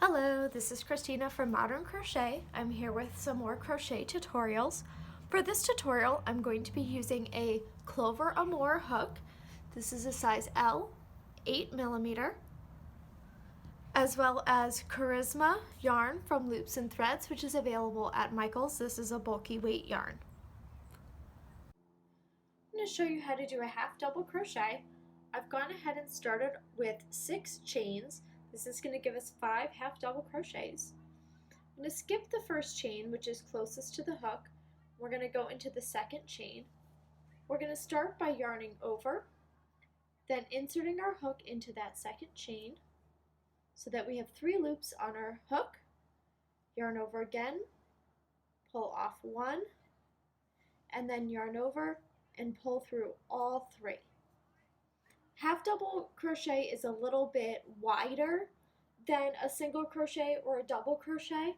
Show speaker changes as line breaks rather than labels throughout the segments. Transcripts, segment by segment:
Hello, this is Christina from Modern Crochet. I'm here with some more crochet tutorials. For this tutorial, I'm going to be using a Clover Amour hook. This is a size L, 8mm, as well as Charisma yarn from Loops and Threads, which is available at Michael's. This is a bulky weight yarn. I'm going to show you how to do a half double crochet. I've gone ahead and started with 6 chains. This is going to give us 5 half double crochets. I'm going to skip the first chain, which is closest to the hook. We're going to go into the second chain. We're going to start by yarning over, then inserting our hook into that second chain so that we have 3 loops on our hook. Yarn over again, pull off 1, and then yarn over and pull through all 3. Half double crochet is a little bit wider than a single crochet or a double crochet.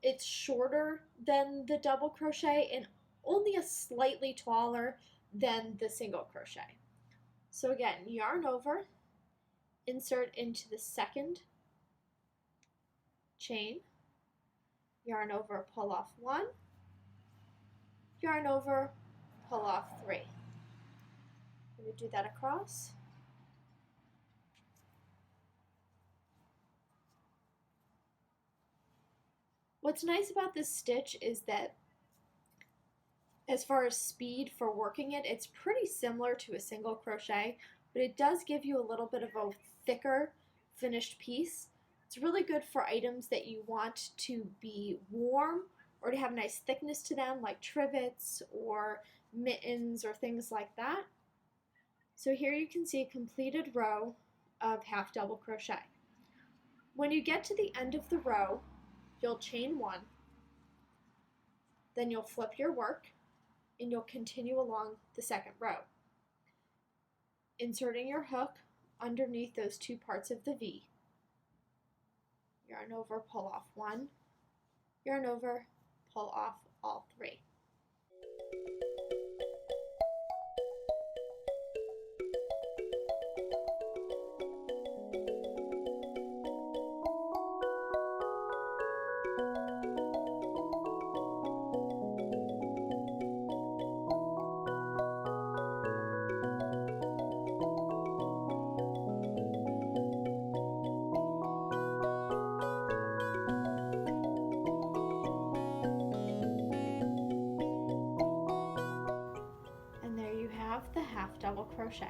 It's shorter than the double crochet and only a slightly taller than the single crochet. So again, yarn over, insert into the second chain, yarn over, pull off 1, yarn over, pull off 3. I'm going to do that across. What's nice about this stitch is that as far as speed for working it, it's pretty similar to a single crochet, but it does give you a little bit of a thicker finished piece. It's really good for items that you want to be warm or to have nice thickness to them, like trivets or mittens or things like that. So here you can see a completed row of half double crochet. When you get to the end of the row, you'll chain 1, then you'll flip your work, and you'll continue along the second row, inserting your hook underneath those 2 parts of the V. Yarn over, pull off 1, yarn over, pull off all 3. The half double crochet.